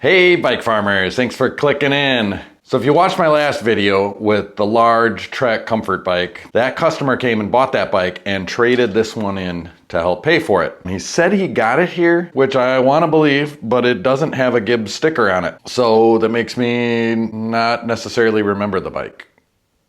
Hey bike farmers, thanks for clicking in. So if you watched my last video with the large Trek comfort bike, that customer came and bought that bike and traded this one in to help pay for it. And he said he got it here, which I want to believe, but it doesn't have a Gibbs sticker on it. So that makes me not necessarily remember the bike,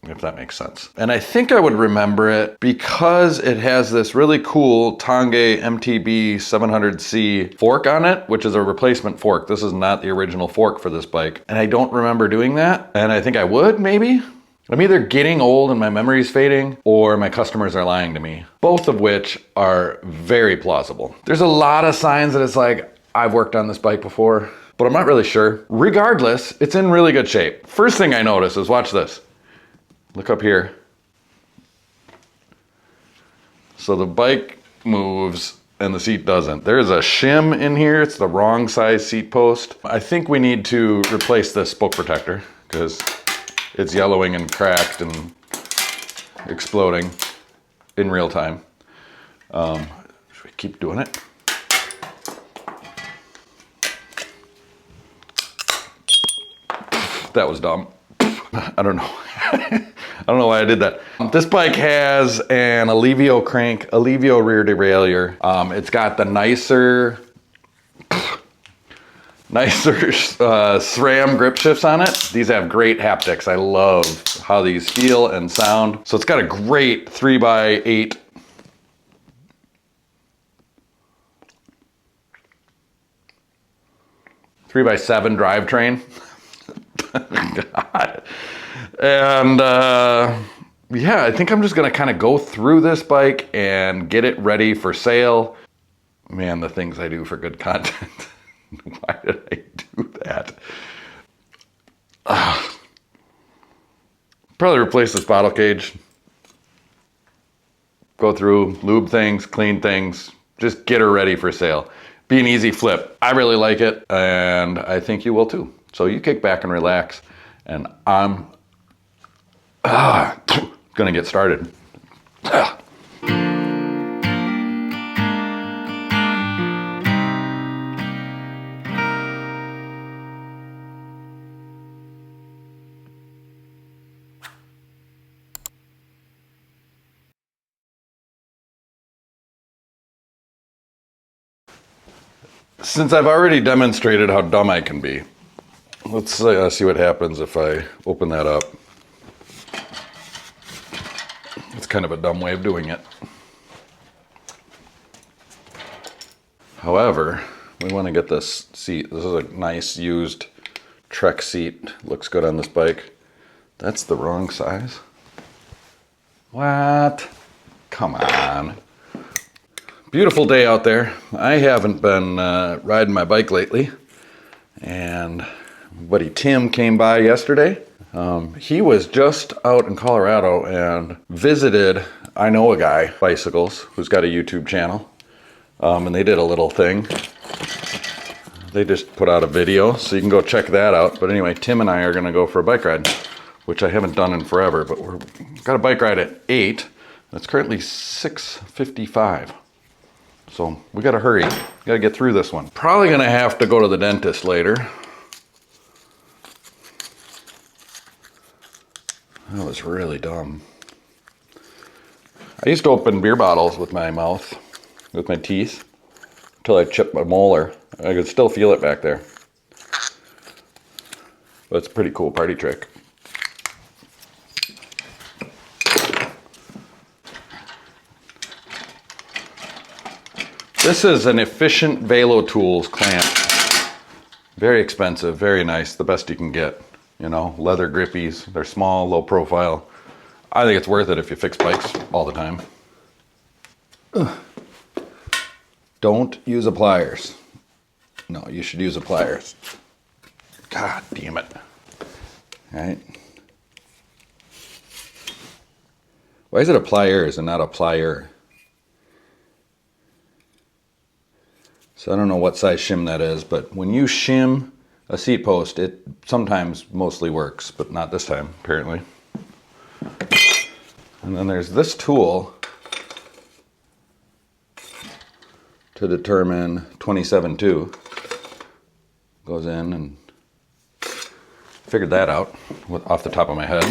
if that makes sense. And I think I would remember it because it has this really cool Tange MTB 700C fork on it, which is a replacement fork. This is not the original fork for this bike. And I don't remember doing that. And I think I would, maybe. I'm either getting old and my memory's fading, or my customers are lying to me. Both of which are very plausible. There's a lot of signs that it's like, I've worked on this bike before, but I'm not really sure. Regardless, it's in really good shape. First thing I notice is, watch this. Look up here. So the bike moves and the seat doesn't. There's a shim in here. It's the wrong size seat post. I think we need to replace this spoke protector because it's yellowing and cracked and exploding in real time. Should we keep doing it? That was dumb. I don't know. I don't know why I did that. This bike has an Alevio crank, Alevio rear derailleur. It's got the nicer SRAM grip shifts on it. These have great haptics. I love how these feel and sound. So it's got a great 3x8 3x7 drivetrain. God. And yeah, I think I'm just gonna kind of go through this bike and get it ready for sale. Man, the things I do for good content. Why did I do that? Probably replace this bottle cage. Go through, lube things, clean things, just get her ready for sale. Be an easy flip. I really like it, and I think you will too. So you kick back and relax, and I'm gonna get started. Since I've already demonstrated how dumb I can be, let's see what happens if I open that up. It's kind of a dumb way of doing it. However, we want to get this seat. This is a nice used Trek seat. Looks good on this bike. That's the wrong size. What? Come on. Beautiful day out there. I haven't been riding my bike lately. And my buddy Tim came by yesterday. He was just out in Colorado and visited, I know a guy, Bicycles, who's got a YouTube channel. And they did a little thing. They just put out a video, so you can go check that out. But anyway, Tim and I are gonna go for a bike ride, which I haven't done in forever, but we've got a bike ride at 8. It's currently 6:55. So we gotta hurry, gotta get through this one. Probably gonna have to go to the dentist later. That was really dumb. I used to open beer bottles with my mouth, with my teeth, until I chipped my molar. I could still feel it back there. But it's a pretty cool party trick. This is an Efficient Velo Tools clamp. Very expensive, very nice, the best you can get. You know, leather grippies, they're small, low profile. I think it's worth it if you fix bikes all the time. Ugh. Don't use a pliers. No, you should use a pliers. God damn it. All right. Why is it a pliers and not a plier? So I don't know what size shim that is, but when you shim a seat post, it sometimes mostly works, but not this time, apparently. And then there's this tool to determine 27.2. goes in, and figured that out off the top of my head.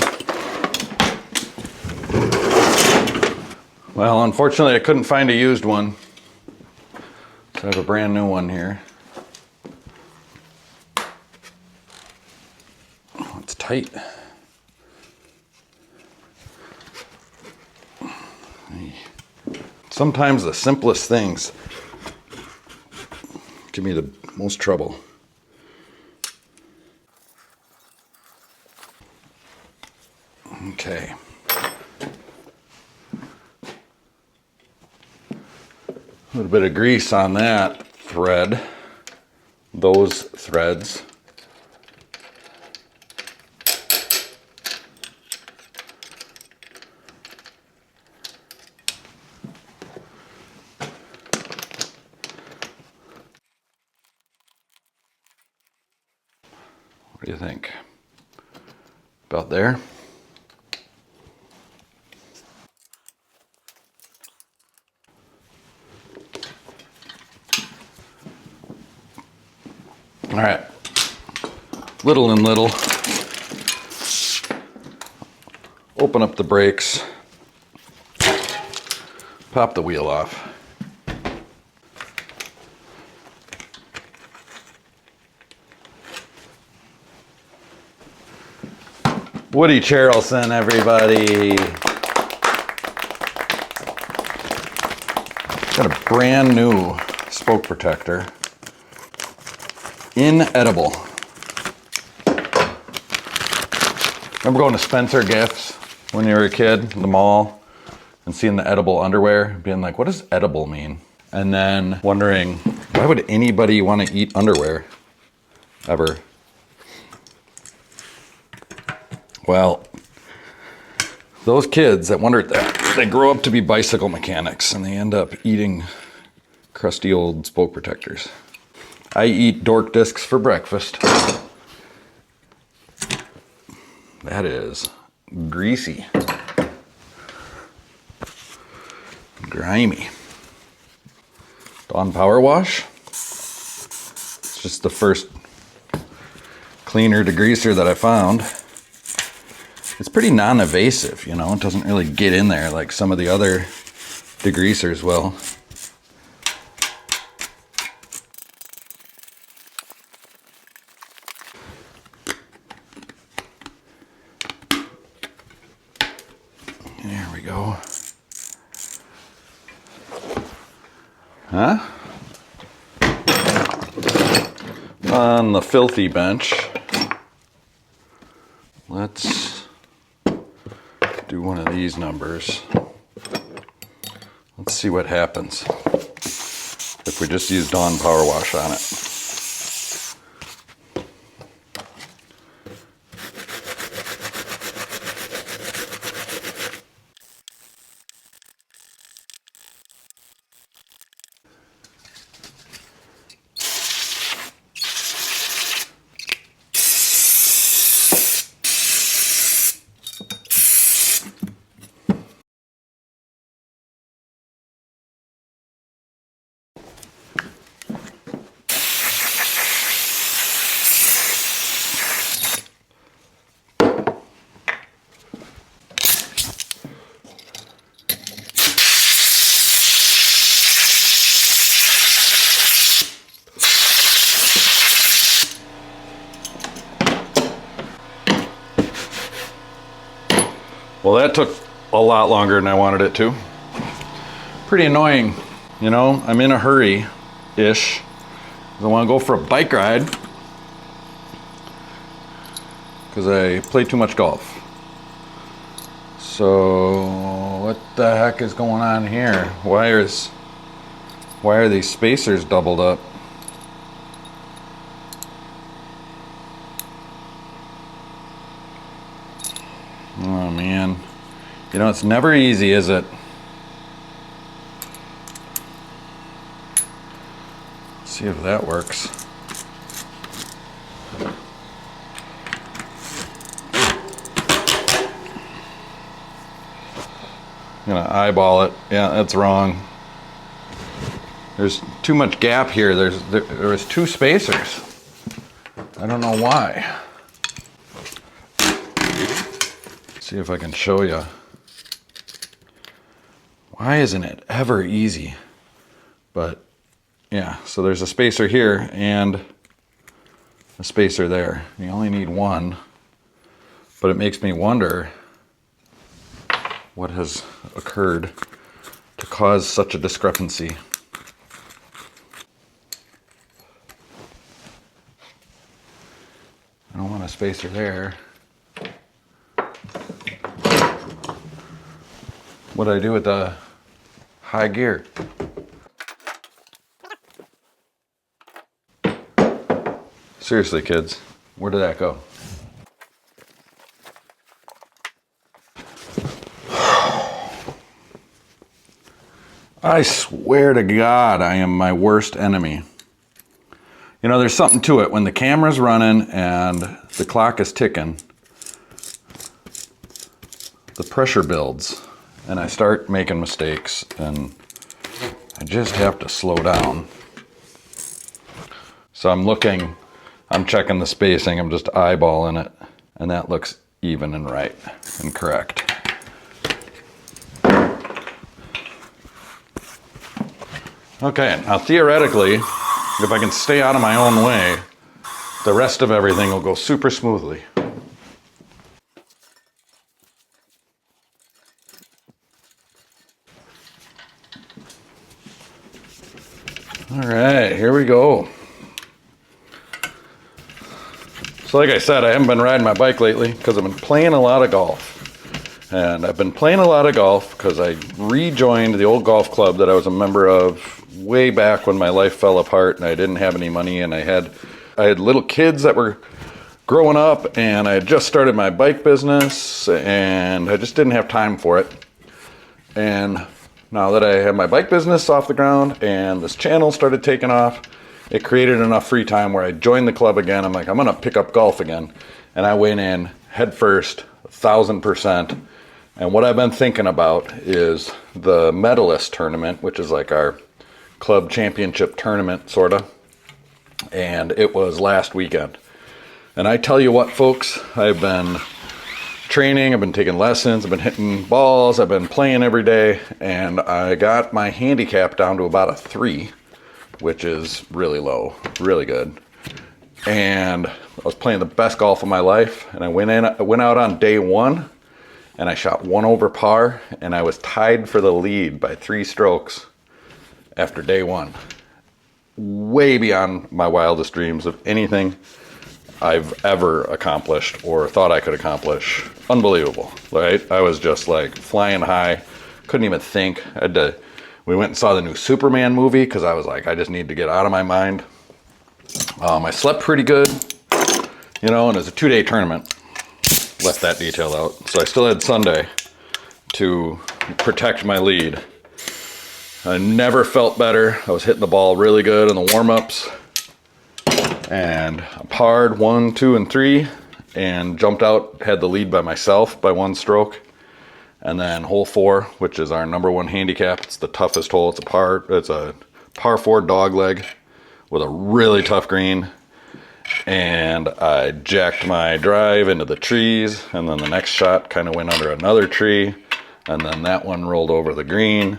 Well, unfortunately, I couldn't find a used one. So I have a brand new one here. Oh, it's tight. Sometimes the simplest things give me the most trouble. Okay. A little bit of grease on that thread, those threads. What do you think? About there? All right, little and little. Open up the brakes, pop the wheel off. Woody Charleston, everybody. Got a brand new spoke protector. Inedible. Remember going to Spencer Gifts when you were a kid in the mall and seeing the edible underwear, being like, what does edible mean? And then wondering, why would anybody want to eat underwear ever? Well, those kids that wondered that, they grow up to be bicycle mechanics and they end up eating crusty old spoke protectors. I eat dork discs for breakfast. That is greasy. Grimy. Dawn Power Wash. It's just the first cleaner degreaser that I found. It's pretty non-evasive, you know, it doesn't really get in there like some of the other degreasers will. There we go. Huh? On the filthy bench, let's do one of these numbers. Let's see what happens if we just use Dawn Power Wash on it. Well, that took a lot longer than I wanted it to. Pretty annoying, you know, I'm in a hurry-ish. I want to go for a bike ride because I play too much golf. So what the heck is going on here? Why are these spacers doubled up? Oh man, you know, it's never easy, is it? Let's see if that works. I'm gonna eyeball it. Yeah, that's wrong. There's too much gap here. There was two spacers. I don't know why. See if I can show you. Why isn't it ever easy? But yeah, so there's a spacer here and a spacer there. You only need one, but it makes me wonder what has occurred to cause such a discrepancy. I don't want a spacer there. What do I do with the high gear? Seriously, kids, where did that go? I swear to God, I am my worst enemy. You know, there's something to it. When the camera's running and the clock is ticking, the pressure builds. And I start making mistakes, and I just have to slow down. So I'm checking the spacing, I'm just eyeballing it, and that looks even and right and correct. Okay, now theoretically, if I can stay out of my own way, the rest of everything will go super smoothly. All right, here we go. So like I said, I haven't been riding my bike lately because I've been playing a lot of golf. And I've been playing a lot of golf because I rejoined the old golf club that I was a member of way back when my life fell apart and I didn't have any money, and I had little kids that were growing up, and I had just started my bike business and I just didn't have time for it. And now that I have my bike business off the ground and this channel started taking off, it created enough free time where I joined the club again. I'm like, I'm gonna pick up golf again. And I went in head first, 1,000%. And what I've been thinking about is the medalist tournament, which is like our club championship tournament, sorta. And it was last weekend. And I tell you what, folks, I've been training, I've been taking lessons, I've been hitting balls, I've been playing every day, and I got my handicap down to about a 3, which is really low, really good. And I was playing the best golf of my life, and I went out on day 1, and I shot 1 over par, and I was tied for the lead by 3 strokes after day 1. Way beyond my wildest dreams of anything I've ever accomplished or thought I could accomplish. Unbelievable, right? I was just like flying high, couldn't even think. We went and saw the new Superman movie because I was like, I just need to get out of my mind. I slept pretty good, you know, and it was a 2-day tournament. Left that detail out. So I still had Sunday to protect my lead. I never felt better. I was hitting the ball really good in the warm-ups. And I parred 1, 2, and 3 and jumped out, had the lead by myself by 1 stroke. And then hole 4, which is our #1 handicap. It's the toughest hole. It's a par 4 dog leg with a really tough green. And I jacked my drive into the trees, and then the next shot kind of went under another tree, and then that one rolled over the green,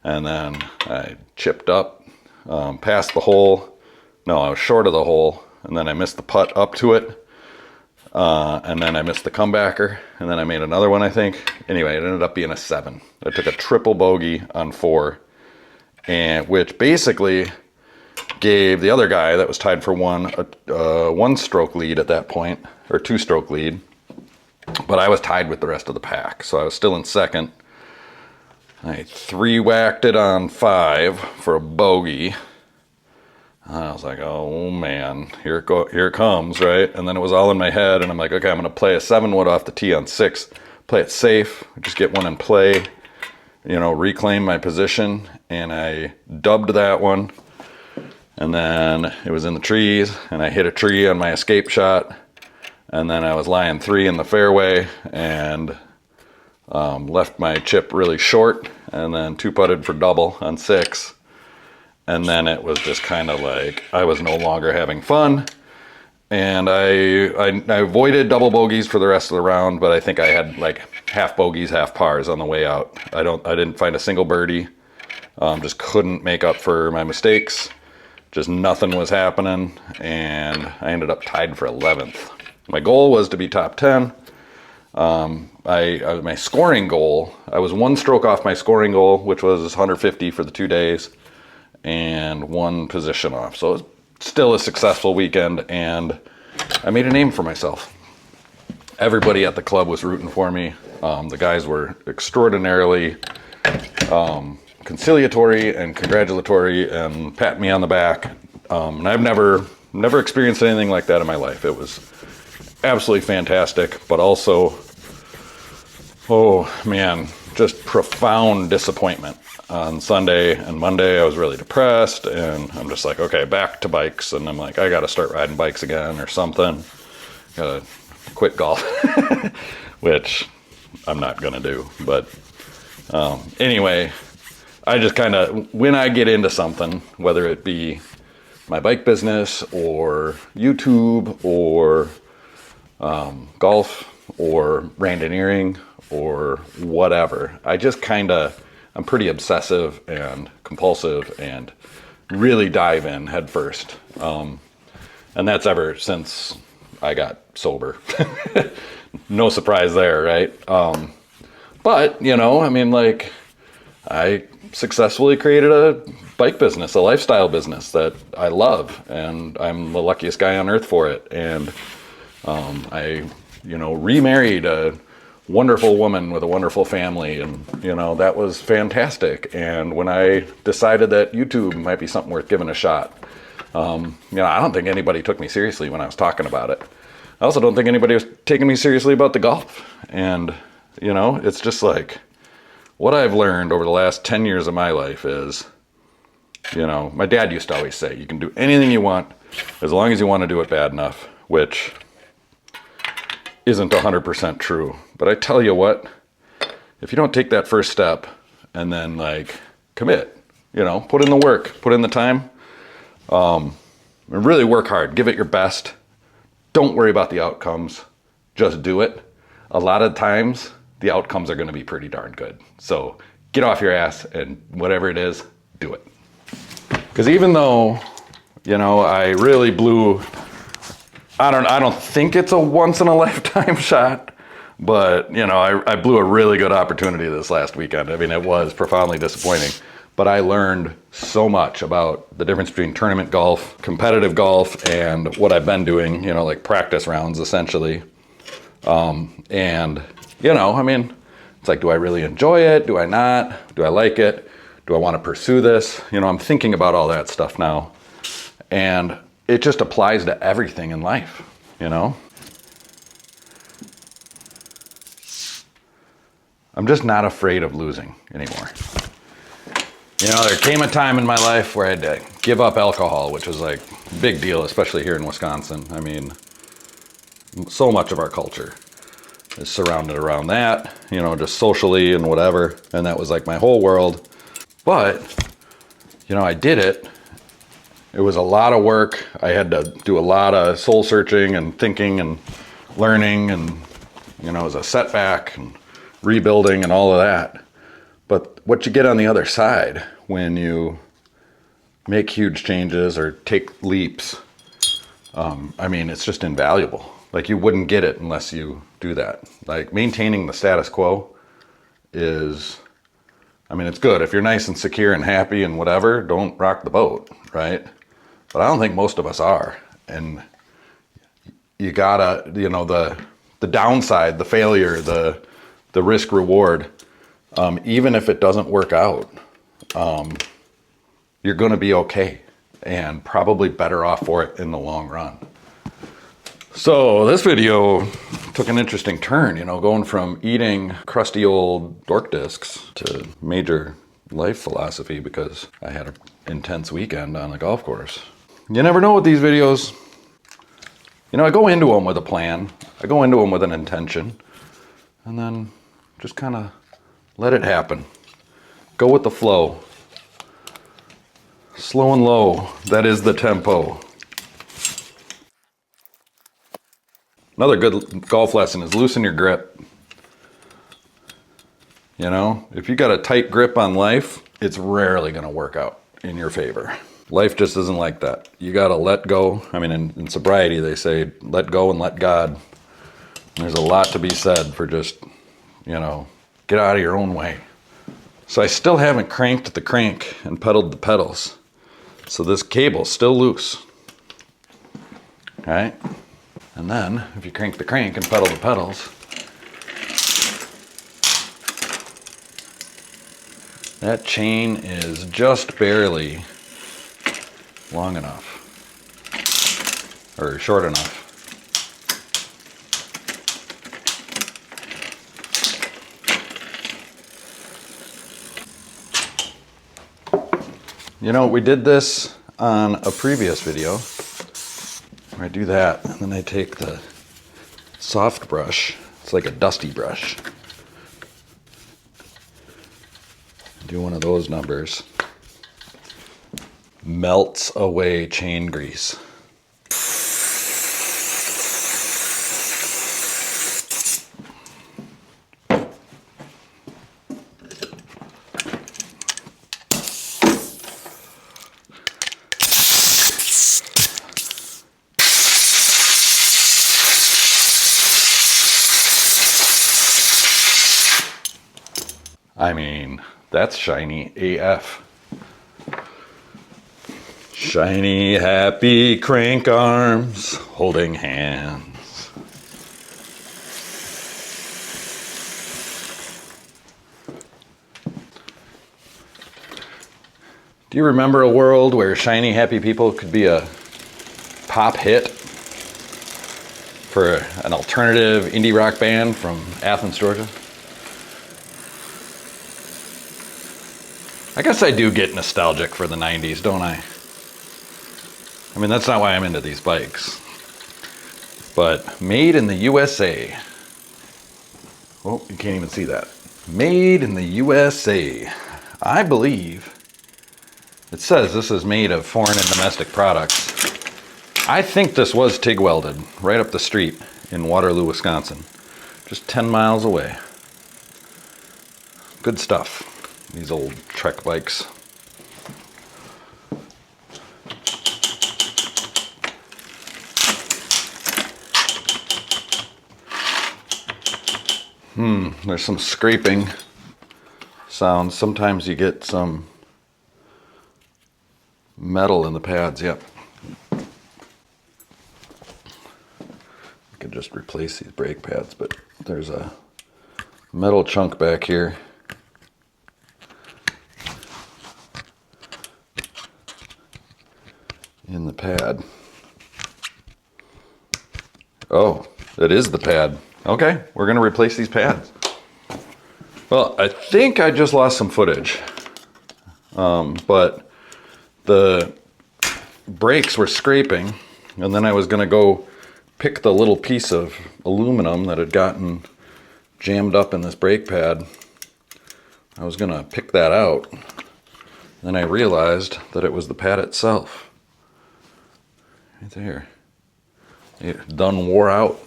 and then I chipped up past the hole. No, I was short of the hole, and then I missed the putt up to it, and then I missed the comebacker, and then I made another one, I think. Anyway, it ended up being a 7. I took a triple bogey on 4, and which basically gave the other guy that was tied for 1 a 1-stroke lead at that point, or 2-stroke lead, but I was tied with the rest of the pack, so I was still in second. I 3-whacked it on 5 for a bogey. I was like, oh man, here it comes, right? And then it was all in my head, and I'm like, okay, I'm gonna play a 7-wood off the tee on 6, play it safe, just get one in play, you know, reclaim my position, and I dubbed that one, and then it was in the trees, and I hit a tree on my escape shot, and then I was lying 3 in the fairway, and left my chip really short, and then 2-putted for double on 6. And then it was just kind of like I was no longer having fun, And I avoided double bogeys for the rest of the round, but I think I had like half bogeys, half pars on the way out. I didn't find a single birdie. Just couldn't make up for my mistakes. Just nothing was happening, and I ended up tied for 11th. My goal was to be top 10. My scoring goal, I was one stroke off my scoring goal, which was 150 for the 2 days, and one position off. So it was still a successful weekend, and I made a name for myself. Everybody at the club was rooting for me. The guys were extraordinarily conciliatory and congratulatory and patting me on the back. And I've never experienced anything like that in my life. It was absolutely fantastic, but also, oh man, just profound disappointment. On Sunday and Monday, I was really depressed, and I'm just like, okay, back to bikes. And I'm like, I got to start riding bikes again or something. Got to quit golf, which I'm not going to do. But anyway, I just kind of, when I get into something, whether it be my bike business or YouTube or golf or randoneering or whatever, I just kind of, I'm pretty obsessive and compulsive and really dive in head first. And that's ever since I got sober. No surprise there, right? But, you know, I mean, like, I successfully created a bike business, a lifestyle business that I love, and I'm the luckiest guy on earth for it. And I, you know, remarried a wonderful woman with a wonderful family, and you know, that was fantastic. And when I decided that YouTube might be something worth giving a shot, you know, I don't think anybody took me seriously when I was talking about it. I also don't think anybody was taking me seriously about the golf. And you know, it's just like, what I've learned over the last 10 years of my life is, you know, my dad used to always say, you can do anything you want as long as you want to do it bad enough, which isn't 100% true. But I tell you what, if you don't take that first step and then like commit, you know, put in the work, put in the time, and really work hard, give it your best. Don't worry about the outcomes, just do it. A lot of times the outcomes are going to be pretty darn good. So get off your ass and whatever it is, do it. Because even though, you know, I really blew, I don't think it's a once in a lifetime shot, but you know, I blew a really good opportunity this last weekend. I mean, it was profoundly disappointing, but I learned so much about the difference between tournament golf, competitive golf, and what I've been doing, you know, like practice rounds essentially. And you know, I mean, it's like, do I really enjoy it? Do I not? Do I like it? Do I want to pursue this? You know, I'm thinking about all that stuff now, and it just applies to everything in life, you know? I'm just not afraid of losing anymore. You know, there came a time in my life where I had to give up alcohol, which was like a big deal, especially here in Wisconsin. I mean, so much of our culture is surrounded around that, you know, just socially and whatever. And that was like my whole world. But, you know, I did it. It was a lot of work. I had to do a lot of soul searching and thinking and learning, and, you know, it was a setback and rebuilding and all of that. But what you get on the other side when you make huge changes or take leaps, I mean, it's just invaluable. Like, you wouldn't get it unless you do that. Like, maintaining the status quo is, I mean, it's good. If you're nice and secure and happy and whatever, don't rock the boat, right? But I don't think most of us are. And you gotta, you know, the downside, the failure, the risk reward, even if it doesn't work out, you're gonna be okay and probably better off for it in the long run. So this video took an interesting turn, you know, going from eating crusty old dork discs to major life philosophy because I had an intense weekend on the golf course. You never know with these videos. You know, I go into them with a plan. I go into them with an intention, and then just kind of let it happen. Go with the flow. Slow and low, that is the tempo. Another good golf lesson is loosen your grip. You know, if you got a tight grip on life, it's rarely going to work out in your favor. Life just isn't like that. You got to let go. I mean, in sobriety, they say, let go and let God. There's a lot to be said for just, you know, get out of your own way. So I still haven't cranked the crank and pedaled the pedals. So this cable's still loose. All right? And then, if you crank the crank and pedal the pedals, that chain is just barely long enough, or short enough. You know, we did this on a previous video, where I do that, and then I take the soft brush, it's like a dusty brush, do one of those numbers, melts away chain grease. I mean, that's shiny AF. Shiny, happy crank arms holding hands. Do you remember a world where shiny, happy people could be a pop hit for an alternative indie rock band from Athens, Georgia? I guess I do get nostalgic for the 90s, don't I? I mean, that's not why I'm into these bikes. But made in the USA. Oh, you can't even see that. Made in the USA. I believe it says this is made of foreign and domestic products. I think this was TIG welded right up the street in Waterloo, Wisconsin. Just 10 miles away. Good stuff. These old Trek bikes. There's some scraping sounds. Sometimes you get some metal in the pads, yep. I could just replace these brake pads, but there's a metal chunk back here. In the pad. Oh, it is the pad. Okay, we're gonna replace these pads. Well, I think I just lost some footage, but the brakes were scraping, and then I was gonna go pick the little piece of aluminum that had gotten jammed up in this brake pad. I was gonna pick that out. Then I realized that it was the pad itself. Right there. It done wore out.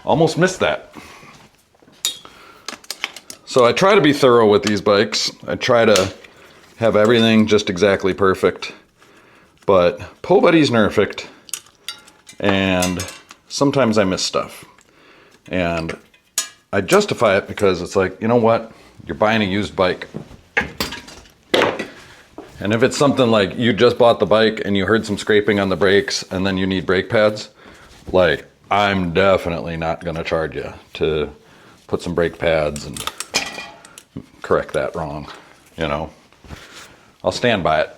Almost missed that. So I try to be thorough with these bikes. I try to have everything just exactly perfect. But Po Buddy's nerfect, and sometimes I miss stuff. And I justify it because it's like, you know what? You're buying a used bike. And if it's something like you just bought the bike and you heard some scraping on the brakes and then you need brake pads, like, I'm definitely not gonna charge you to put some brake pads and correct that wrong, you know? I'll stand by it.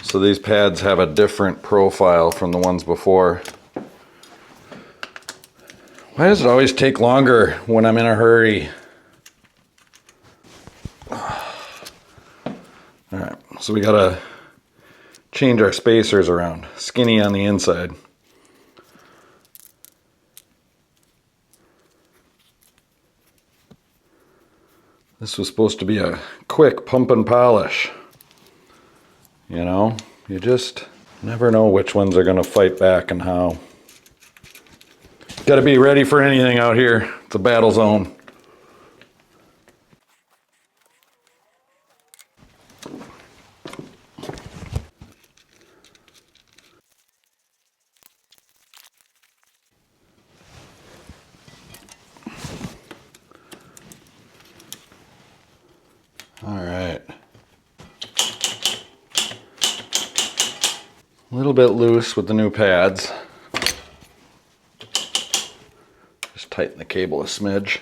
So these pads have a different profile from the ones before. Why does it always take longer when I'm in a hurry? Alright, so we gotta change our spacers around. Skinny on the inside. This was supposed to be a quick pump and polish. You know, you just never know which ones are gonna fight back and how. Gotta be ready for anything out here. It's a battle zone. All right. A little bit loose with the new pads. Just tighten the cable a smidge.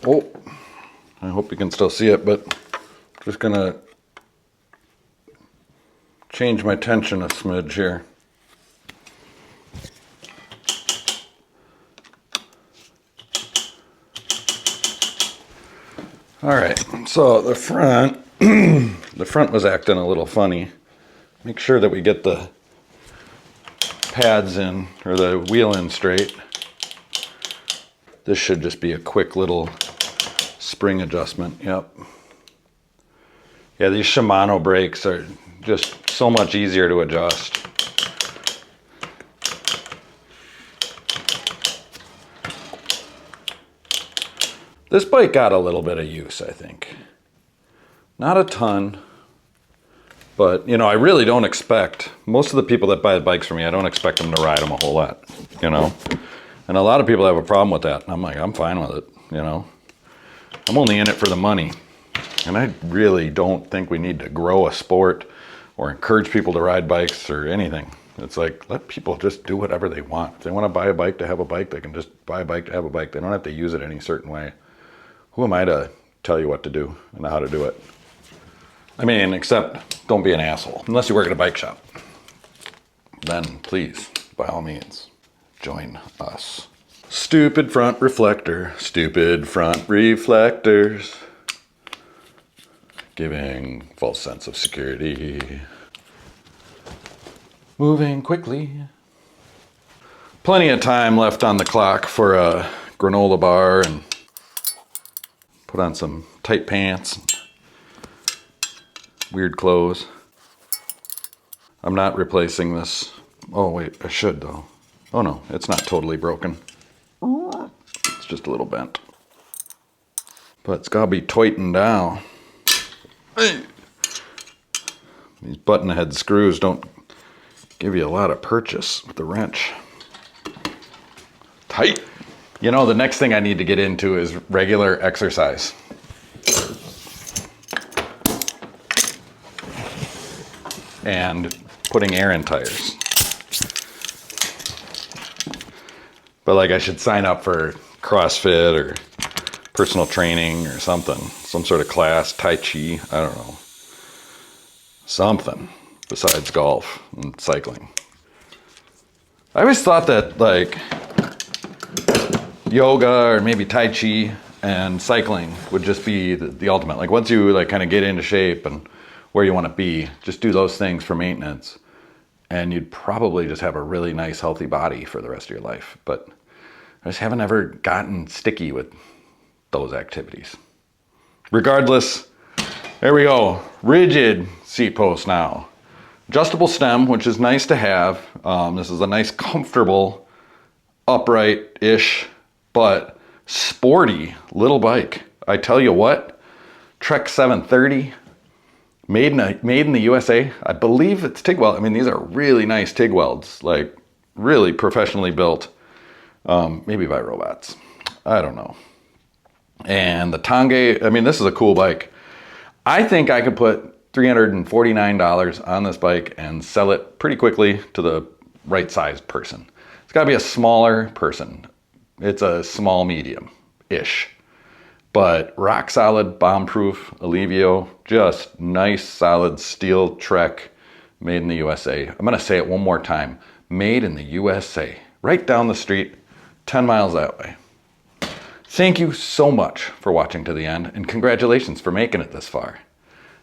Oh, I hope you can still see it, but just gonna change my tension a smidge here. All right, so the front, the front was acting a little funny. Make sure that we get the pads in, or the wheel in straight. This should just be a quick little spring adjustment, yep. Yeah, these Shimano brakes are just so much easier to adjust. This bike got a little bit of use, I think. Not a ton, but you know, I really don't expect, most of the people that buy the bikes from me, I don't expect them to ride them a whole lot, you know? And a lot of people have a problem with that. And I'm like, I'm fine with it, you know? I'm only in it for the money. And I really don't think we need to grow a sport or encourage people to ride bikes or anything. It's like, let people just do whatever they want. If they want to buy a bike to have a bike, they can just buy a bike to have a bike. They don't have to use it any certain way. Who am I to tell you what to do and how to do it? I mean, except don't be an asshole. Unless you work at a bike shop. Then please, by all means, join us. Stupid front reflector, stupid front reflectors. Giving false sense of security. Moving quickly. Plenty of time left on the clock for a granola bar and put on some tight pants, weird clothes. I'm not replacing this. Oh wait, I should though. Oh no, it's not totally broken. It's just a little bent. But it's gotta be tightened down. Hey. These button head screws don't give you a lot of purchase with the wrench. Tight. You know, the next thing I need to get into is regular exercise. And putting air in tires. But like I should sign up for CrossFit or personal training or something. Some sort of class, Tai Chi, I don't know. Something besides golf and cycling. I always thought that like yoga or maybe Tai Chi and cycling would just be the ultimate. Like once you like kind of get into shape and where you want to be, just do those things for maintenance and you'd probably just have a really nice healthy body for the rest of your life. But I just haven't ever gotten sticky with those activities. Regardless, there we go. Rigid seat post now. Adjustable stem, which is nice to have. This is a nice, comfortable, upright-ish, but sporty little bike. I tell you what, Trek 730, made in the USA. I believe it's TIG weld. I mean, these are really nice TIG welds, like really professionally built, maybe by robots. I don't know. And the Tange, I mean, this is a cool bike. I think I could put $349 on this bike and sell it pretty quickly to the right sized person. It's gotta be a smaller person. It's a small medium-ish. But rock solid, bomb-proof, Alivio, just nice, solid steel Trek, made in the USA. I'm gonna say it one more time. Made in the USA. Right down the street, 10 miles that way. Thank you so much for watching to the end, and congratulations for making it this far.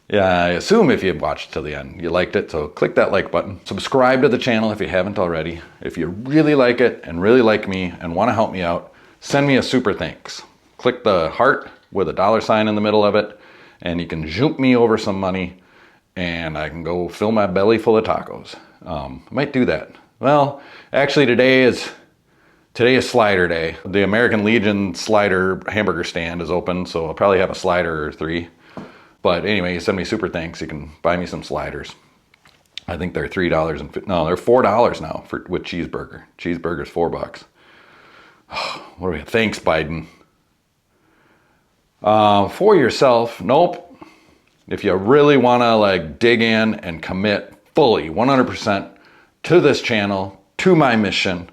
Yeah, I assume if you watched till the end, you liked it, so click that like button. Subscribe to the channel if you haven't already. If you really like it and really like me and want to help me out, send me a super thanks. Click the heart with a $ in the middle of it, and you can zoom me over some money, and I can go fill my belly full of tacos. I might do that. Well, actually today is slider day. The American Legion slider hamburger stand is open, so I'll probably have a slider or 3. But anyway, you send me super thanks, you can buy me some sliders. I think they're $3 no, they're $4 now with cheeseburger. Cheeseburger's $4. What do we have? Thanks, Biden. For yourself, nope. If you really want to like dig in and commit fully 100% to this channel, to my mission,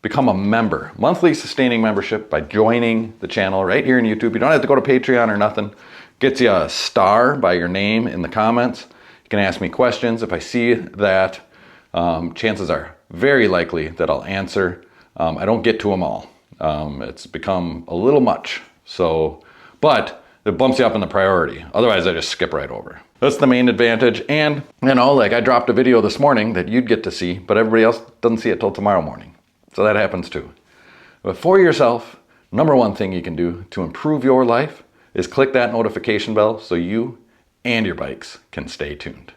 become a member. Monthly sustaining membership by joining the channel right here in YouTube. You don't have to go to Patreon or nothing. Gets you a star by your name in the comments. You can ask me questions. If I see that, chances are very likely that I'll answer. I don't get to them all. It's become a little much. So, but it bumps you up in the priority. Otherwise, I just skip right over. That's the main advantage. And, you know, like I dropped a video this morning that you'd get to see, but everybody else doesn't see it till tomorrow morning. So that happens too. But for yourself, #1 thing you can do to improve your life is click that notification bell so you and your bikes can stay tuned.